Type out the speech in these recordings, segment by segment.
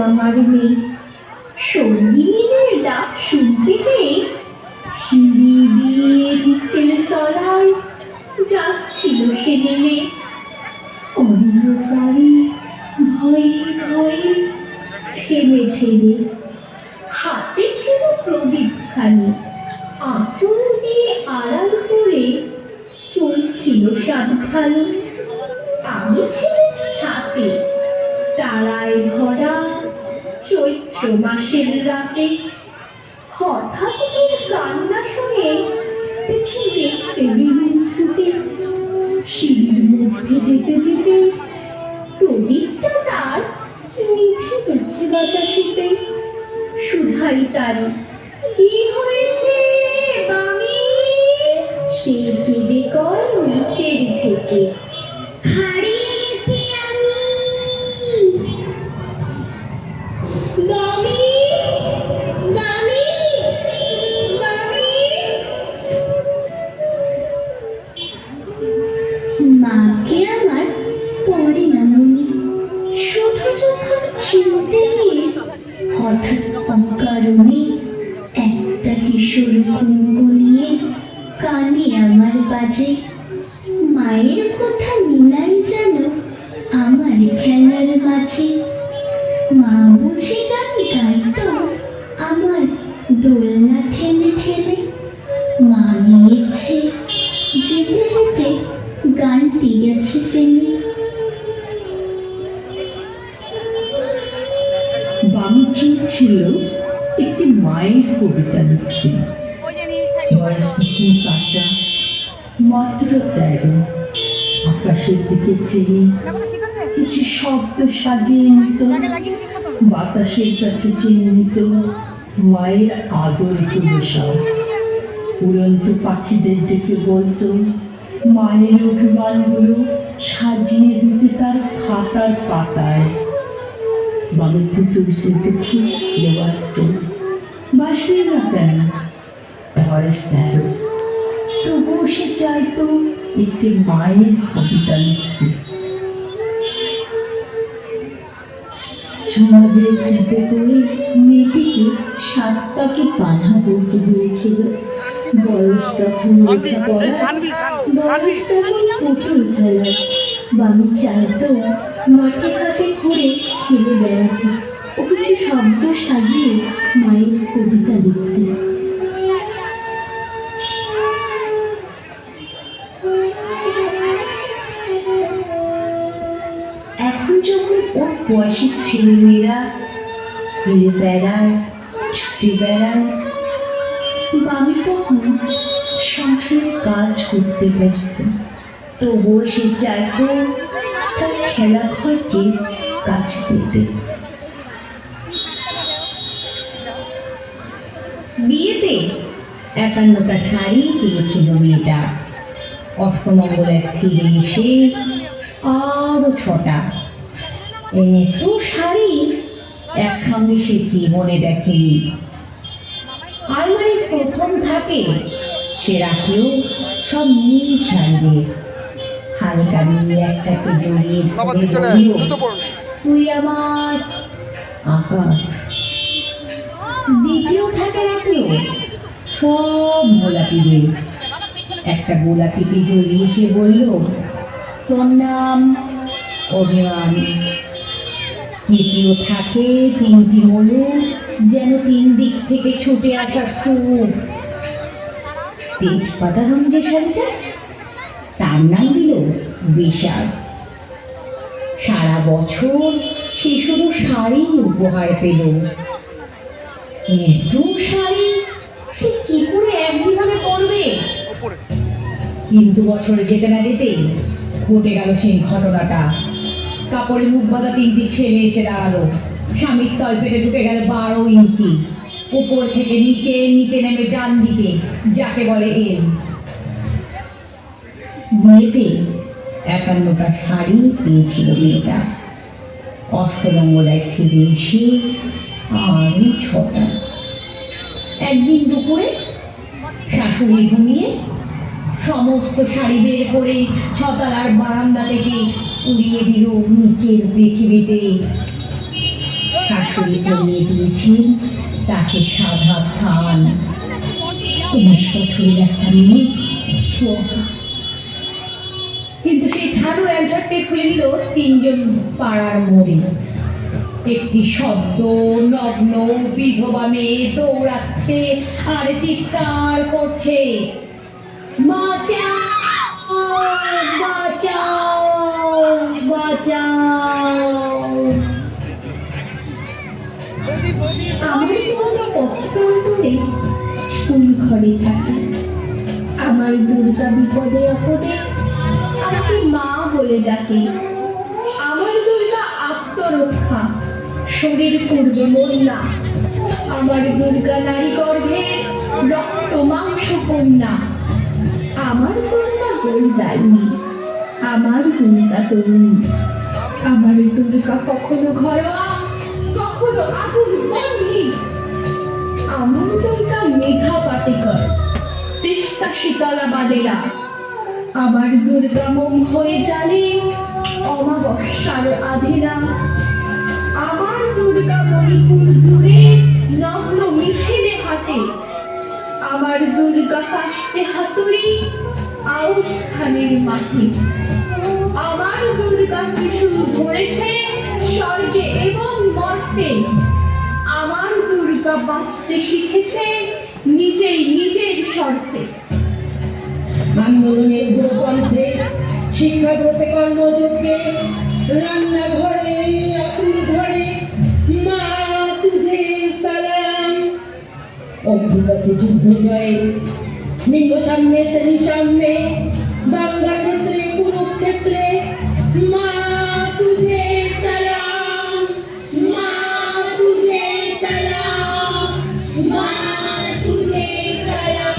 আমার মেয়ে। সঙ্গীনের ডাক শুনতে পেয়ে সিঁড়ি দিয়ে নিচের তলায় যাচ্ছিল সে নেমে। অন্ধকারে ভয়ে ভয়ে থেমে থেমে হাতে ছিল প্রদীপখানি, আঁচল দিয়ে আড়াল করে চলছিল সাবধানে। আমি ছিলাম ছাতে, তারায় ভরা চৈত্র মাসের রাতে। হঠাৎ ওর কান্না শুনে পিছু দেখতে গেলুম ছুটে। সিঁড়ির মধ্যে যেতে যেতে প্রদীপটা তার নিভে গেছে বাতাসেতে। সুধাই তারি, কি হয়েছে বামি? সে কেঁদে কয় নিচের থেকে, হারিয়ে গেছি আমি। বামি, বামি, বামি। মাকে আমার পড়ে না মনে, শুধু যখন চিনতে গিয়ে হঠাৎ অকারণে একটা কিশোর গুনগুনিয়ে কানে আমার বাজে। মায়ের কথা মিলাই যেন আমার খেলার মাঝে। মা বুঝি গান গাইতো আমার দোলনা ঠেলে ঠেলে। মা গিয়েছে, যেতে যেতে গানটি গেছে ফেলে। বামি চেয়েছিল একটি মায়ের কবিতা লিখতে। বয়স তখন কাঁচা, মাত্র 13। আকাশের দিকে চেয়ে কিছু শব্দ সাজিয়ে নিত, বাতাসের কাছে চেয়ে নিত মায়ের আদর গুলো সব। উড়ন্ত পাখিদের ডেকে বলতো মায়ের অভিমানগুলো সাজিয়ে দিতে তার খাতার পাতায়। বাবু পুতুল তুলতে খুব ভালোবাসত, বাসবে না কেন? বয়স 13, তবুও সে চাইতো একটি মায়ের কবিতা লিখতে। সমাজের চাপে পড়ে মেয়েটিকে 7 পাকে বাধা পড়তে হয়েছিল। বয়স তখন লেখাপড়া, বয়স তখন পুতুল খেলা। বামি চাইতো মাঠে ঘাটে ঘুরে খেলে বেড়াতে ও কিছু শব্দ সাজিয়ে মায়ের কবিতা লিখতে। এখন যখন ওর বয়সী ছেলেমেয়েরা হেরে বেড়ায়, ছুটে বেড়ায়, বামি তখন সংসারের কাজ করতে ব্যস্ত। তবুও সে চাইতো তার খেলাঘরকে কাজ করতে। বিয়েতে 51টা শাড়ি পেয়েছিল মেয়েটা। অষ্টমঙ্গলে ফিরে এসে আরো 6টা। এত শাড়ি একসঙ্গে সে জীবনে দেখেনি। আলমারির প্রথম থাকে সে রাখলেও সব নীল শাড়িদের। হালকা নীল একটাকে জড়িয়ে ধরে বলল, তুই আমার আকাশ। দ্বিতীয় থাকে রাখলো সব গোলাপিদের। একটা গোলাপিকে জড়িয়ে সে বলল, তোর নাম অভিমান। তৃতীয় থাকে 3টি মূল্য, যেন 3 দিক থেকে ছুটে আসা সুর। তেজপাতা রঙ যে শাড়িটা, তার নাম দিল বিষাদ। সারা বছর সে শুধু শাড়ি উপহার পেল। এত শাড়ি সে কি করে একদিনে পরবে? কিন্তু বছরে যেতে না যেতেই ঘটে গেল সেই ঘটনাটা। কাপড়ে মুখ বাঁধা 3টি ছেলে এসে দাঁড়ালো। স্বামীর তলপেটে ঢুকে গেল 12 ইঞ্চি। উপর থেকে নিচে, নিচে নেমে ডান দিকে, যাকে বলে এল। বিয়েতে 51টা শাড়ি পেয়েছিল মেয়েটা। অষ্টমঙ্গলায় ফিরে এসে আরো 6টা। একদিন দুপুরে শাশুড়ি ঘুমিয়ে সমস্ত শাড়ি বের করে 6তলার বারান্দা থেকে উড়িয়ে দিল নিচের পৃথিবীতে। শাশুড়ি পরিয়ে দিয়েছেন তাকে সাধা থান। 19 বছরের একটা মেয়ে সোহা। কিন্তু সেই থানও এক ঝটকে খুলে নিল 3 জন পাড়ার মোড়ে। একটি শব্দ, নগ্ন বিধবা মেয়ে দৌড়াচ্ছে আর চিৎকার করছে, বাঁচাও বাঁচাও বাঁচাও। আমার দুর্গা পথপ্রান্তরে স্কুল ঘরে থাকে। আমার দুর্গা বিপদে আপদে আমাকে মা বলে ডাকে। আমার দুর্গা আত্মরক্ষা, শরীর পূর্বে মন্না। আমার দুর্গা নারী গর্ভের রক্ত মাংস কন্যা। আমার দুর্গা গোলদায়িনী, আমার দুর্গা তরুণী। আমার দুর্গা কখনো ঘরোয়া, কখনো আগুন বন্ধি। আমার দুর্গা মেঘা পাটেকর, তিস্তা শীতলা বাদেরা। আমার দুর্গা মোম হয়ে জ্বালে অমাবস্যার আধেরা। আমার দুর্গা মণিপুর জুড়ে নগ্ন মিছিলে হাঁটে। আমার দুর্গা কাস্তে হাতুড়ি আউশ খানের মাঠে। আমার দুর্গা ত্রিশূল ধরেছে স্বর্গে এবং মর্তে। আমার দুর্গা বাঁচতে শিখেছে নিজেই নিজের স্বার্থে। আন্দোলনের উগ্রপন্থে, শিক্ষাব্রতে, কর্মযজ্ঞে, রান্নাঘরে, আতুর ঘরে, মা তুঝে সালাম। অগ্নিপথে যুদ্ধ জয়ে, লিঙ্গ সামনে, শ্রেণী সামনে, দাঙ্গা ক্ষেত্রে, কুরুক্ষেত্রে, মা তুঝে সালাম, মা তুঝে সালাম, মা তুঝে সালাম।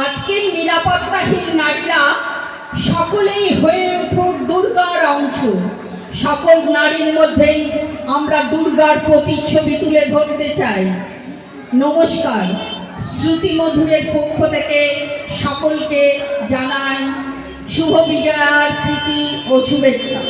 আজকের নিরাপত্তাহীন নারীরা সকলেই হয়ে উঠুক দুর্গার অংশ। সকল নারীর মধ্যেই আমরা দুর্গার প্রতিচ্ছবি তুলে ধরতে চাই। নমস্কার, শ্রুতিমধুরের পক্ষ থেকে সকলকে জানাই শুভ বিজয়ার প্রীতি ও শুভেচ্ছা।